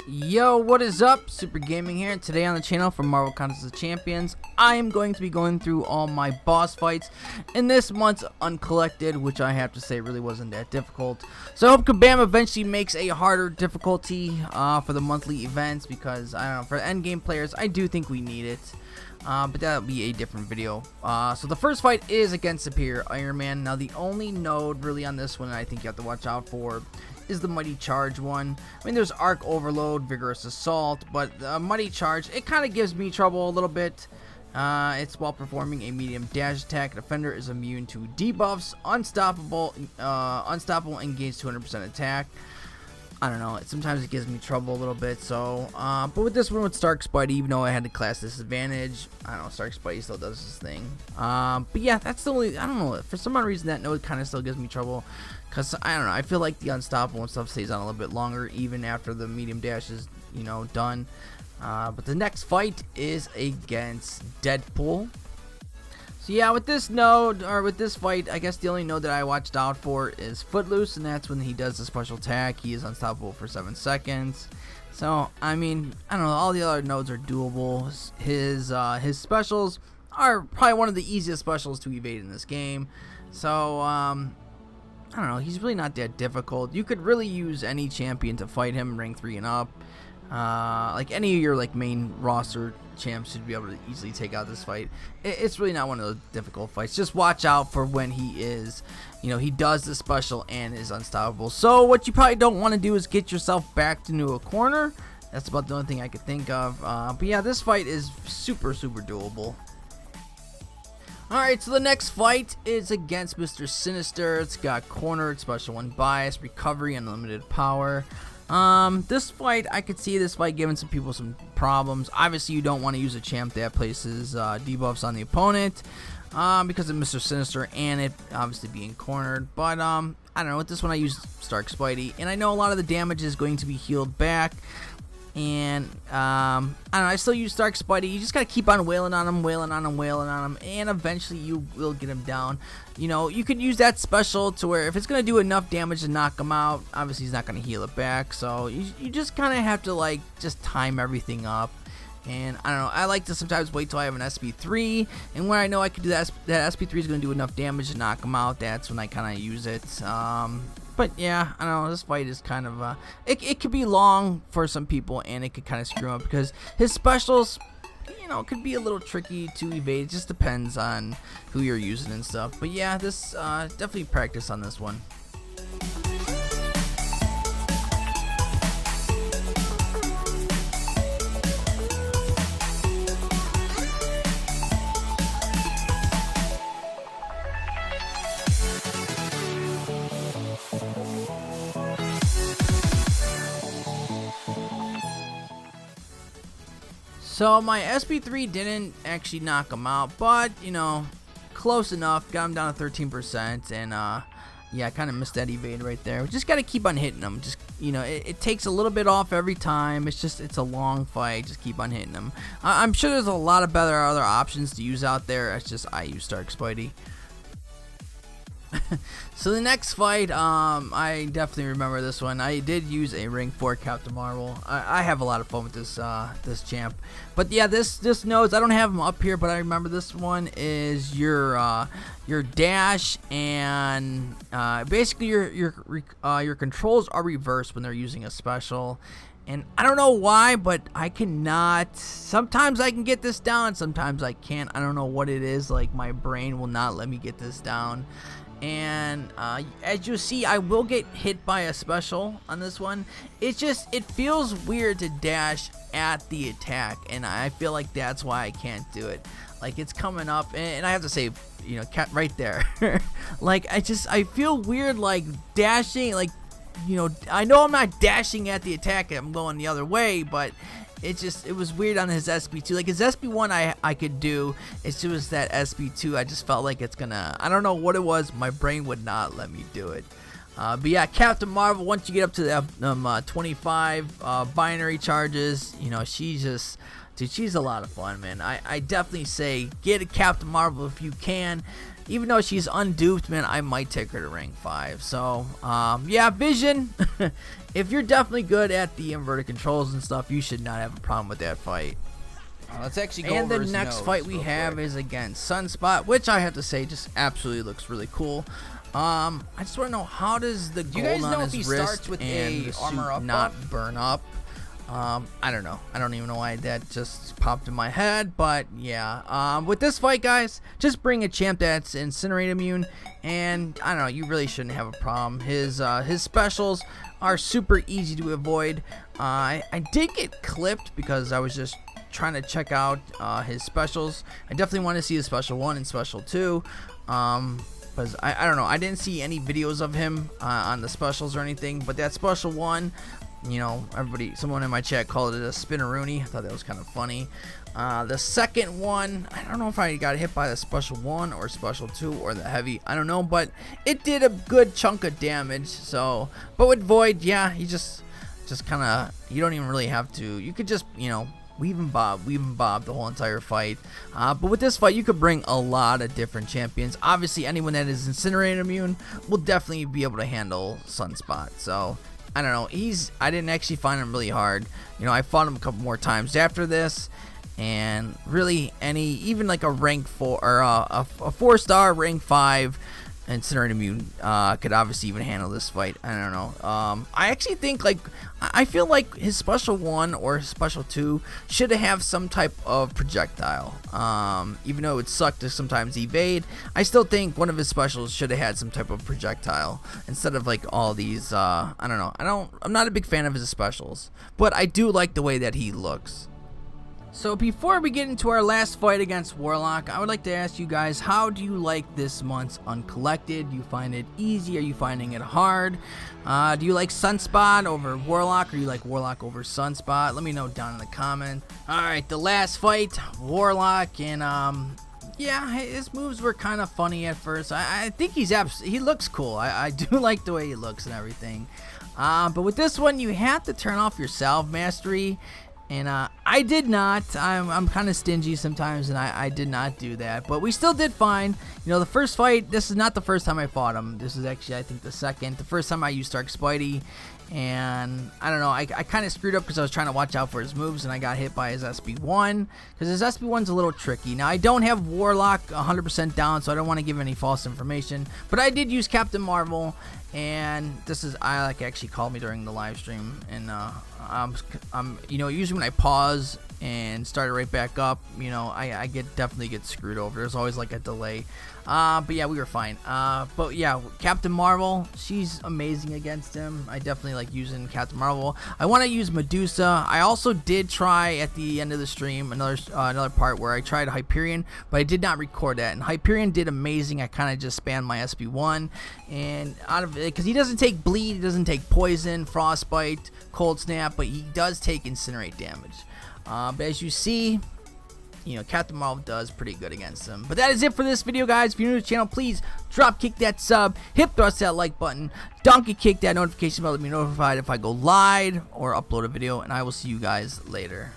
Yo, what is up? Super Gaming here, and today on the channel for Marvel Contest of Champions, I am going to be going through all my boss fights in this month's Uncollected, which I have to say really wasn't that difficult. So I hope Kabam eventually makes a harder difficulty for the monthly events, because I don't know, for endgame players, I do think we need it. But that'll be a different video. So the first fight is against Superior Iron Man. Now the only node really on this one I think you have to watch out for is the Mighty Charge one. I mean, there's Arc Overload, Vigorous Assault, but Mighty Charge, it kind of gives me trouble a little bit. It's while performing a medium dash attack. Defender is immune to debuffs, unstoppable, and gains 200% attack. I don't know, sometimes it gives me trouble a little bit, so, but with this one with Stark Spidey, even though I had the class disadvantage, I don't know, Stark Spidey still does his thing. But yeah, that's the only, I don't know, for some odd reason that node kind of still gives me trouble, because, I don't know, I feel like the Unstoppable and stuff stays on a little bit longer, even after the medium dash is, you know, done. But the next fight is against Deadpool. So yeah, with this node, or with this fight, I guess the only node that I watched out for is Footloose, and that's when he does the special attack. He is unstoppable for 7 seconds. So, I mean, I don't know, all the other nodes are doable. His specials are probably one of the easiest specials to evade in this game. So, I don't know, he's really not that difficult. You could really use any champion to fight him, rank 3 and up. Like any of your main roster champs should be able to easily take out this fight. It's really not one of those difficult fights. Just watch out for when he is, you know, he does the special and is unstoppable. So what you probably don't want to do is get yourself backed into a corner. That's about the only thing I could think of. But yeah, this fight is super doable. Alright, so the next fight is against Mr. Sinister. It's got cornered, special 1 bias, recovery, unlimited power. This fight, I could see this fight giving some people some problems. Obviously, you don't want to use a champ that places debuffs on the opponent because of Mr. Sinister and it obviously being cornered. But I don't know, with this one I used Stark Spidey, and I know a lot of the damage is going to be healed back. And I don't know, I still use Stark Spidey. You just gotta keep on wailing on him, and eventually you will get him down. You know, you could use that special to where if it's gonna do enough damage to knock him out, obviously he's not gonna heal it back. So you just kind of have to just time everything up. And I don't know, I like to sometimes wait till I have an SP3, and when I know I can do that SP3 is gonna do enough damage to knock him out, that's when I kind of use it. But yeah, I don't know, this fight is kind of, it could be long for some people, and it could kind of screw him up, because his specials, you know, could be a little tricky to evade. It just depends on who you're using and stuff. But yeah, this, definitely practice on this one. So my SP3 didn't actually knock him out, but you know, close enough. Got him down to 13%, and yeah, I kind of missed that evade right there. We just got to keep on hitting him. Just, you know, it takes a little bit off every time. It's a long fight. Just keep on hitting him. I'm sure there's a lot of other options to use out there. It's just I use Stark Spidey. So the next fight, I definitely remember this one. I did use a rank 4 Captain Marvel. I have a lot of fun with this this champ. But yeah, this nodes, I don't have them up here, but I remember this one is your dash, and basically your controls are reversed when they're using a special. And I don't know why, but I cannot. Sometimes I can get this down, sometimes I can't. I don't know what it is. Like, my brain will not let me get this down. And as you see, I will get hit by a special on this one. It feels weird to dash at the attack, and I feel like that's why I can't do it. Like, it's coming up, and I have to say, you know, cat right there. Like, I feel weird, like dashing, like, you know, I know I'm not dashing at the attack, I'm going the other way, but it was weird on his SP2. Like, his SP1 I could do. It's just that SP2, I just felt like it's gonna, I don't know what it was, my brain would not let me do it. But yeah, Captain Marvel, once you get up to the 25 binary charges, you know, she just dude, she's a lot of fun, man. I definitely say get a Captain Marvel if you can. Even though she's unduped, man, I might take her to rank 5. So, yeah, Vision, if you're definitely good at the inverted controls and stuff, you should not have a problem with that fight. Let's actually go and over the his next nose fight we real have quick. is against Sunspot, which I have to say just absolutely looks really cool. I just want to know, how does the you guys gold know on if his he wrist starts with and a the armor suit up not buff? burn up? I don't know. I don't even know why that just popped in my head, but yeah. With this fight, guys, just bring a champ that's incinerate immune, and I don't know, you really shouldn't have a problem. His specials are super easy to avoid. I did get clipped because I was just trying to check out his specials. I definitely want to see his special 1 and special 2. Because I don't know, I didn't see any videos of him on the specials or anything, but that special 1, you know, someone in my chat called it a spinneroonie. I thought that was kind of funny. The second one, I don't know if I got hit by the special 1 or special 2 or the heavy, I don't know, but it did a good chunk of damage. So, but with Void, yeah, he just kind of, you don't even really have to, you could just, you know, weave and bob the whole entire fight. But with this fight, you could bring a lot of different champions. Obviously, anyone that is incinerate immune will definitely be able to handle Sunspot. So, I don't know. I didn't actually find him really hard. You know, I fought him a couple more times after this, and really even like a rank 4 or a 4-star rank 5 incinerate immune could obviously even handle this fight. I don't know. I actually think, like, I feel like his special 1 or his special 2 should have some type of projectile. Even though it sucked to sometimes evade, I still think one of his specials should have had some type of projectile instead of like all these. I don't know. I'm not a big fan of his specials, but I do like the way that he looks. So before we get into our last fight against Warlock, I would like to ask you guys, how do you like this month's Uncollected? Do you find it easy? Are you finding it hard? Do you like Sunspot over Warlock, or you like Warlock over Sunspot? Let me know down in the comments. Alright, the last fight, Warlock, and yeah, his moves were kind of funny at first. I think he looks cool. I do like the way he looks and everything. But with this one, you have to turn off your salve mastery. And I did not. I'm kind of stingy sometimes, and I did not do that. But we still did fine. You know, the first fight, this is not the first time I fought him. This is actually, I think, the second. The first time I used Stark Spidey, and I don't know, I kind of screwed up because I was trying to watch out for his moves, and I got hit by his SB1, because his SB1's a little tricky. Now, I don't have Warlock 100% down, so I don't want to give any false information, but I did use Captain Marvel, and this is, Alec actually called me during the live stream, and you know, usually when I pause and start it right back up, you know, I definitely get screwed over. There's always like a delay. But yeah, we were fine. But yeah, Captain Marvel, she's amazing against him. I definitely like using Captain Marvel. I want to use Medusa. I also did try at the end of the stream another part where I tried Hyperion, but I did not record that. And Hyperion did amazing. I kind of just spammed my SB1, and out of it, because he doesn't take bleed, he doesn't take poison, frostbite, cold snap, but he does take incinerate damage. But as you see, you know, Captain Marvel does pretty good against him. But that is it for this video, guys. If you're new to the channel, please drop kick that sub, hip thrust that like button, donkey kick that notification bell to be notified if I go live or upload a video, and I will see you guys later.